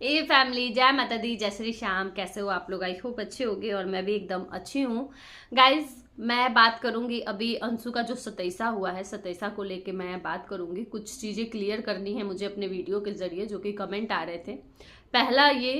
A family, जय माता दी, जय श्री श्याम। कैसे हो आप लोग? आई होप अच्छे होगे और मैं भी एकदम अच्छी हूँ। गाइज, मैं बात करूंगी अभी अंशु का जो सतैसा हुआ है, सतैसा को लेके मैं बात करूंगी। कुछ चीजें क्लियर करनी है मुझे अपने वीडियो के जरिए, जो कि कमेंट आ रहे थे। पहला ये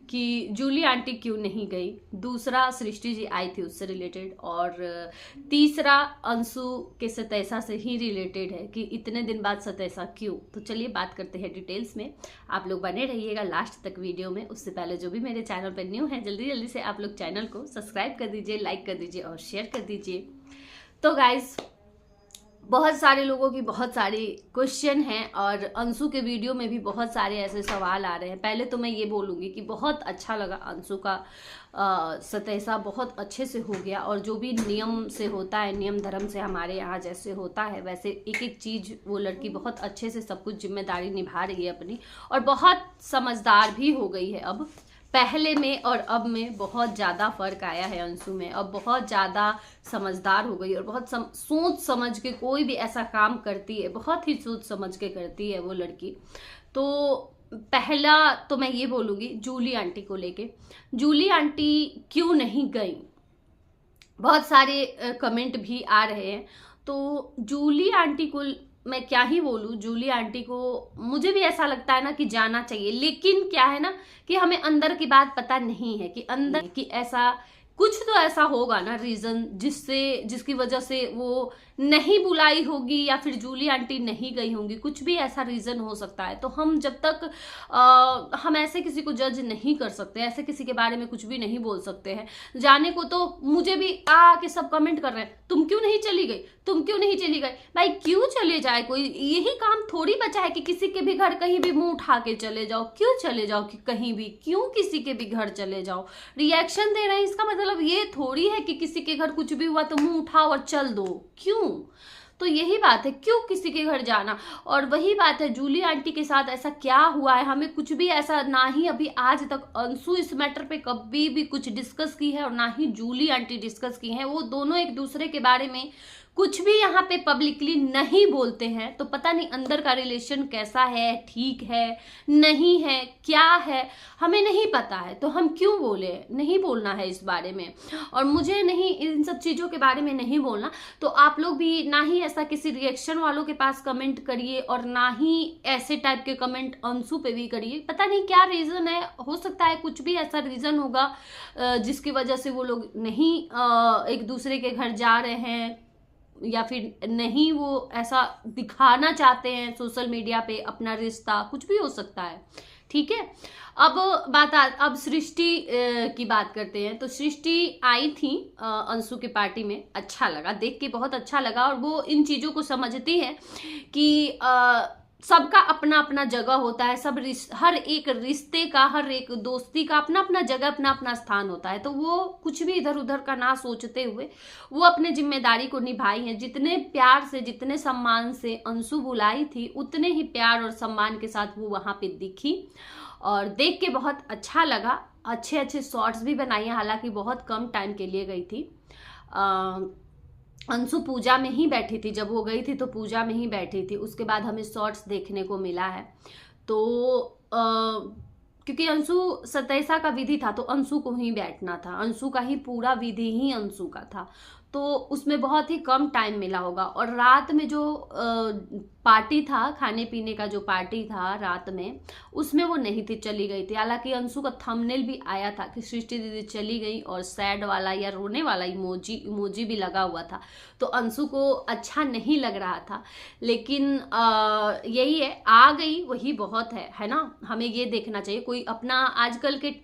कि जूली आंटी क्यों नहीं गई, दूसरा सृष्टि जी आई थी उससे रिलेटेड, और तीसरा अंशु के सतैसा से ही रिलेटेड है कि इतने दिन बाद सतैसा क्यों। तो चलिए बात करते हैं डिटेल्स में। आप लोग बने रहिएगा लास्ट तक वीडियो में। उससे पहले जो भी मेरे चैनल पर न्यू है, जल्दी जल्दी से आप लोग चैनल को सब्सक्राइब कर दीजिए, लाइक कर दीजिए और शेयर कर दीजिए। तो गाइज, बहुत सारे लोगों की बहुत सारी क्वेश्चन हैं और अंशु के वीडियो में भी बहुत सारे ऐसे सवाल आ रहे हैं। पहले तो मैं ये बोलूँगी कि बहुत अच्छा लगा अंशु का सतैसा बहुत अच्छे से हो गया, और जो भी नियम से होता है, नियम धर्म से हमारे यहाँ जैसे होता है, वैसे एक एक चीज़ वो लड़की बहुत अच्छे से सब कुछ जिम्मेदारी निभा रही है अपनी, और बहुत समझदार भी हो गई है। अब पहले में और अब में बहुत ज़्यादा फर्क आया है अंशु में। अब बहुत ज़्यादा समझदार हो गई और बहुत सोच समझ के कोई भी ऐसा काम करती है, बहुत ही सोच समझ के करती है वो लड़की। तो पहला तो मैं ये बोलूँगी जूली आंटी को लेके, जूली आंटी क्यों नहीं गई। बहुत सारे कमेंट भी आ रहे हैं। तो जूली आंटी को मैं क्या ही बोलूँ, जूली आंटी को मुझे भी ऐसा लगता है ना कि जाना चाहिए, लेकिन क्या है ना कि हमें अंदर की बात पता नहीं है कि अंदर कि ऐसा कुछ तो ऐसा होगा ना रीजन, जिसकी वजह से वो नहीं बुलाई होगी या फिर जूली आंटी नहीं गई होंगी। कुछ भी ऐसा रीजन हो सकता है। तो हम जब तक हम ऐसे किसी को जज नहीं कर सकते, ऐसे किसी के बारे में कुछ भी नहीं बोल सकते हैं। जाने को तो मुझे भी आके सब कमेंट कर रहे हैं, तुम क्यों नहीं चली गई, तुम क्यों नहीं चली गई। भाई क्यों चले जाए कोई? यही काम थोड़ी बचा है कि किसी के भी घर कहीं भी मुंह उठा के चले जाओ। क्यों चले जाओ कि कहीं भी, क्यों किसी के भी घर चले जाओ? रिएक्शन दे रहे हैं, इसका मतलब ये थोड़ी है कि किसी के घर कुछ भी हुआ तो मुंह उठाओ और चल दो। क्यों? तो यही बात है, क्यों किसी के घर जाना। और वही बात है, जूली आंटी के साथ ऐसा क्या हुआ है, हमें कुछ भी ऐसा ना ही अभी आज तक अंशु इस मैटर पे कभी भी कुछ डिस्कस की है और ना ही जूली आंटी डिस्कस की है। वो दोनों एक दूसरे के बारे में कुछ भी यहाँ पे पब्लिकली नहीं बोलते हैं। तो पता नहीं अंदर का रिलेशन कैसा है, ठीक है नहीं है, क्या है, हमें नहीं पता है। तो हम क्यों बोले, नहीं बोलना है इस बारे में, और मुझे नहीं इन सब चीज़ों के बारे में नहीं बोलना। तो आप लोग भी ना ही ऐसा किसी रिएक्शन वालों के पास कमेंट करिए और ना ही ऐसे टाइप के कमेंट अंशु पे भी करिए। पता नहीं क्या रीज़न है, हो सकता है कुछ भी ऐसा रीज़न होगा जिसकी वजह से वो लोग नहीं एक दूसरे के घर जा रहे हैं, या फिर नहीं वो ऐसा दिखाना चाहते हैं सोशल मीडिया पे अपना रिश्ता, कुछ भी हो सकता है। ठीक है, अब सृष्टि की बात करते हैं। तो सृष्टि आई थी अंशु की पार्टी में, अच्छा लगा देख के, बहुत अच्छा लगा। और वो इन चीज़ों को समझती है कि सबका अपना अपना जगह होता है, हर एक रिश्ते का, हर एक दोस्ती का अपना अपना जगह, अपना अपना स्थान होता है। तो वो कुछ भी इधर उधर का ना सोचते हुए वो अपने जिम्मेदारी को निभाई है। जितने प्यार से, जितने सम्मान से अंशु बुलाई थी, उतने ही प्यार और सम्मान के साथ वो वहाँ पे दिखी और देख के बहुत अच्छा लगा। अच्छे अच्छे शॉर्ट्स भी बनाई हैं, हालांकि बहुत कम टाइम के लिए गई थी। अंशु पूजा में ही बैठी थी, जब वो गई थी तो पूजा में ही बैठी थी। उसके बाद हमें शॉर्ट्स देखने को मिला है। तो क्योंकि अंशु सतैसा का विधि था तो अंशु को ही बैठना था, अंशु का ही पूरा विधि ही अंशु का था, तो उसमें बहुत ही कम टाइम मिला होगा। और रात में जो पार्टी था, खाने पीने का जो पार्टी था रात में, उसमें वो नहीं थी, चली गई थी। हालांकि अंशु का थंबनेल भी आया था कि सृष्टि दीदी चली गई और सैड वाला या रोने वाला इमोजी भी लगा हुआ था। तो अंशु को अच्छा नहीं लग रहा था, लेकिन यही है, आ गई वही बहुत है ना। हमें ये देखना चाहिए, कोई अपना आजकल के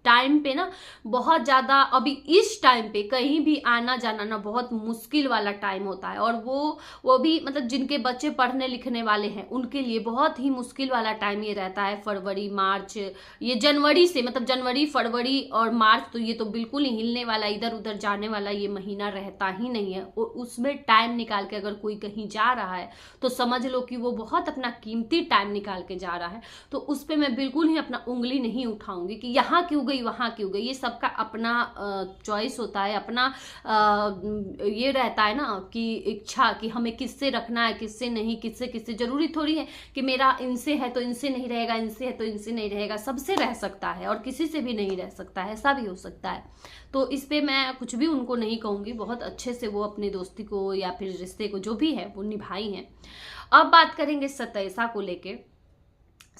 टाइम पे ना बहुत ज़्यादा, अभी इस टाइम पे कहीं भी आना जाना ना बहुत मुश्किल वाला टाइम होता है। और वो भी मतलब जिनके बच्चे पढ़ने लिखने वाले हैं उनके लिए बहुत ही मुश्किल वाला टाइम ये रहता है। फरवरी, मार्च, ये जनवरी से, मतलब जनवरी, फरवरी और मार्च तो ये तो बिल्कुल ही हिलने वाला, इधर उधर जाने वाला ये महीना रहता ही नहीं है। और उसमें टाइम निकाल के अगर कोई कहीं जा रहा है तो समझ लो कि वो बहुत अपना कीमती टाइम निकाल के जा रहा है। तो उस पर मैं बिल्कुल ही अपना उंगली नहीं उठाऊंगी कि यहाँ क्यों गई वहाँ की हो गई, ये सबका अपना चॉइस होता है, अपना ये रहता है ना कि इच्छा कि हमें किससे रखना है, किससे नहीं, किससे किससे। जरूरी थोड़ी है कि मेरा इनसे है तो इनसे नहीं रहेगा, इनसे है तो इनसे नहीं रहेगा, सबसे रह सकता है और किसी से भी नहीं रह सकता है, ऐसा भी हो सकता है। तो इस पे मैं कुछ भी उनको नहीं कहूँगी, बहुत अच्छे से वो अपनी दोस्ती को या फिर रिश्ते को जो भी है वो निभाई हैं। अब बात करेंगे सतैसा को लेके।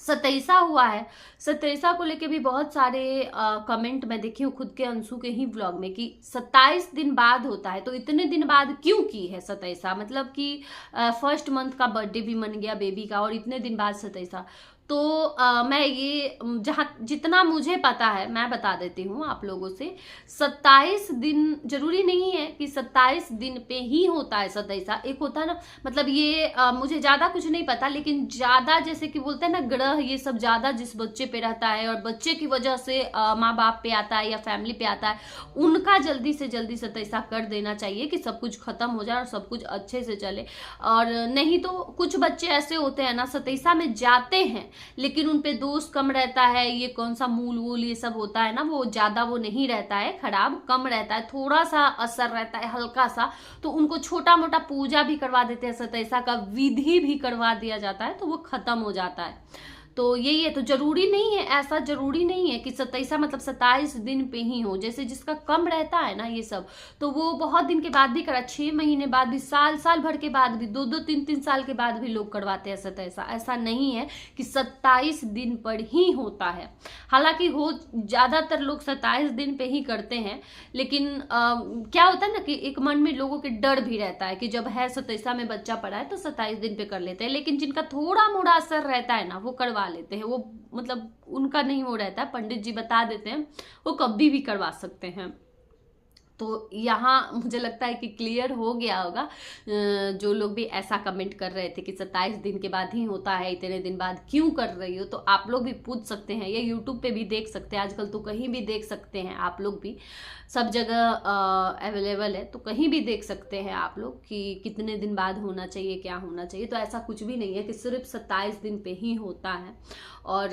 सतैसा हुआ है, सतैसा को लेके भी बहुत सारे कमेंट मैं देखी हूँ खुद के अंशु के ही व्लॉग में कि 27 दिन बाद होता है, तो इतने दिन बाद क्यों की है सतैसा, मतलब कि फर्स्ट मंथ का बर्थडे भी मन गया बेबी का और इतने दिन बाद सतैसा। तो मैं ये जहाँ जितना मुझे पता है मैं बता देती हूँ आप लोगों से। 27 दिन जरूरी नहीं है कि 27 दिन पे ही होता है सतैसा, एक होता है ना, मतलब ये मुझे ज्यादा कुछ नहीं पता, लेकिन ज्यादा जैसे कि बोलते हैं ना ग्रह ये सब ज्यादा जिस बच्चे पे रहता है और बच्चे की वजह से माँ बाप पे आता है या फैमिली पे आता है, उनका जल्दी से जल्दी सतैसा कर देना चाहिए कि सब कुछ खत्म हो जाए और सब कुछ अच्छे से चले। और नहीं तो कुछ बच्चे ऐसे होते हैं ना सतैसा में जाते हैं लेकिन उनपे दोष कम रहता है, ये कौन सा मूल वूल ये सब होता है ना, वो ज्यादा वो नहीं रहता है, खराब कम रहता है, थोड़ा सा असर रहता है हल्का सा, तो उनको छोटा मोटा पूजा भी करवा देते हैं, सतैसा का विधि भी करवा दिया जाता है तो वो खत्म हो जाता है। तो यही है, तो जरूरी नहीं है, ऐसा जरूरी नहीं है कि सतैसा मतलब 27 दिन पे ही हो, जैसे जिसका कम रहता है ना ये सब तो वो बहुत दिन के बाद भी करा, 6 महीने बाद भी, साल भर के बाद भी, 2 3 साल के बाद भी लोग करवाते हैं सतैसा। ऐसा नहीं है कि 27 दिन पर ही होता है, हालांकि हो ज्यादातर लोग 27 दिन पे ही करते हैं, लेकिन क्या होता है ना कि एक मन में लोगों के डर भी रहता है कि जब है सतैसा में बच्चा पड़ा है तो 27 दिन पे कर लेते हैं, लेकिन जिनका थोड़ा मोड़ा असर रहता है ना वो करवा लेते हैं, वो मतलब उनका नहीं हो रहता है, पंडित जी बता देते हैं वो कभी भी करवा सकते हैं। तो यहाँ मुझे लगता है कि क्लियर हो गया होगा, जो लोग भी ऐसा कमेंट कर रहे थे कि 27 दिन के बाद ही होता है, इतने दिन बाद क्यों कर रही हो, तो आप लोग भी पूछ सकते हैं, ये यूट्यूब पे भी देख सकते हैं, आजकल तो कहीं भी देख सकते हैं आप लोग भी, सब जगह अवेलेबल है, तो कहीं भी देख सकते हैं आप लोग कि कितने दिन बाद होना चाहिए, क्या होना चाहिए। तो ऐसा कुछ भी नहीं है कि सिर्फ 27 दिन पे ही होता है। और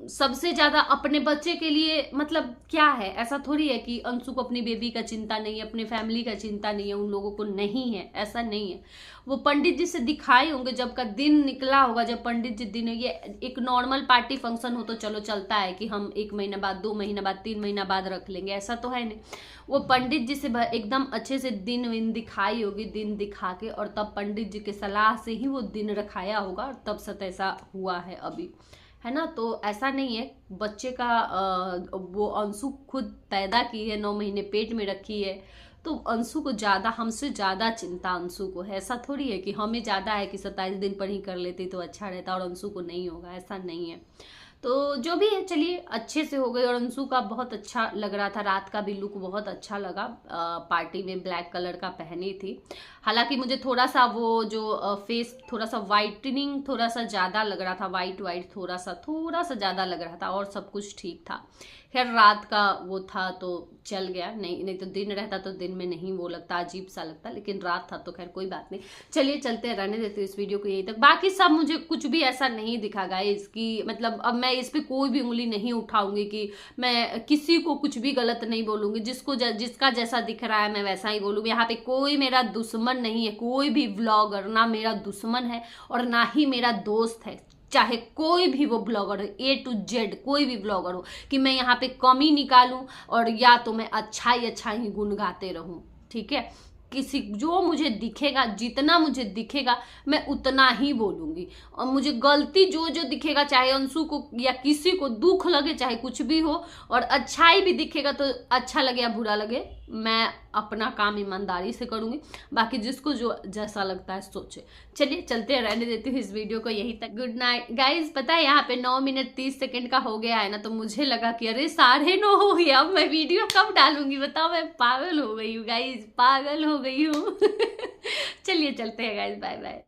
सबसे ज्यादा अपने बच्चे के लिए मतलब क्या है, ऐसा थोड़ी है कि अंशु को अपनी बेबी का चिंता नहीं है, अपनी फैमिली का चिंता नहीं है, उन लोगों को नहीं है, ऐसा नहीं है। वो पंडित जी से दिखाए होंगे, जब का दिन निकला होगा, जब पंडित जी दिन, ये एक नॉर्मल पार्टी फंक्शन हो तो चलो चलता है कि हम 1 महीना बाद, 2 महीना बाद, 3 महीना बाद रख लेंगे, ऐसा तो है नहीं। वो पंडित जी से एकदम अच्छे से दिन विन दिखाई होगी, दिन दिखा के, और तब पंडित जी के सलाह से ही वो दिन रखाया होगा और तब सतैसा हुआ है अभी, है ना। तो ऐसा नहीं है, बच्चे का वो अंशु खुद पैदा की है, 9 महीने पेट में रखी है, तो अंशु को ज्यादा, हमसे ज्यादा चिंता अंशु को है, ऐसा थोड़ी है कि हमें ज्यादा है कि 27 दिन पर ही कर लेती तो अच्छा रहता और अंशु को नहीं होगा, ऐसा नहीं है। तो जो भी है चलिए अच्छे से हो गई, और अंशु का बहुत अच्छा लग रहा था, रात का भी लुक बहुत अच्छा लगा, पार्टी में ब्लैक कलर का पहनी थी। हालांकि मुझे थोड़ा सा वो जो फेस थोड़ा सा वाइटनिंग थोड़ा सा ज्यादा लग रहा था, वाइट थोड़ा सा ज्यादा लग रहा था, और सब कुछ ठीक था। खैर रात का वो था तो चल गया, नहीं तो दिन रहता तो दिन में नहीं वो लगता, अजीब सा लगता, लेकिन रात था तो खैर कोई बात नहीं। चलिए चलते हैं, रहने देते इस वीडियो को यही तक। बाकी सब मुझे कुछ भी ऐसा नहीं दिखा गाइस कि मतलब अब मैं इस पे कोई भी उंगली नहीं उठाऊंगी कि मैं किसी को कुछ भी गलत नहीं बोलूंगी, जिसका जैसा दिख रहा है मैं वैसा ही बोलूंगी। यहाँ पे कोई मेरा दुश्मन नहीं है, कोई भी व्लॉगर ना मेरा दुश्मन है और ना ही मेरा दोस्त है, चाहे कोई भी वो ब्लॉगर हो, A to Z कोई भी ब्लॉगर हो, कि मैं यहाँ पे कमी निकालूं और या तो मैं अच्छा ही गुण गाते रहूं, ठीक है। किसी जो मुझे दिखेगा, जितना मुझे दिखेगा मैं उतना ही बोलूंगी, और मुझे गलती जो दिखेगा, चाहे अंशु को या किसी को दुख लगे, चाहे कुछ भी हो, और अच्छाई भी दिखेगा तो अच्छा लगे या बुरा लगे, मैं अपना काम ईमानदारी से करूंगी, बाकी जिसको जो जैसा लगता है सोचे। चलिए चलते हैं, रहने देती हूँ इस वीडियो को यहीं तक। Good night guys. पता है यहाँ पे 9 मिनट 30 सेकंड का हो गया है ना, तो मुझे लगा कि अरे 9:30 हो गया, अब मैं वीडियो कब डालूंगी बताओ, मैं पागल हो गई हूँ गाइज, पागल हो गई हूँ। चलिए चलते हैं गाइज, बाय बाय।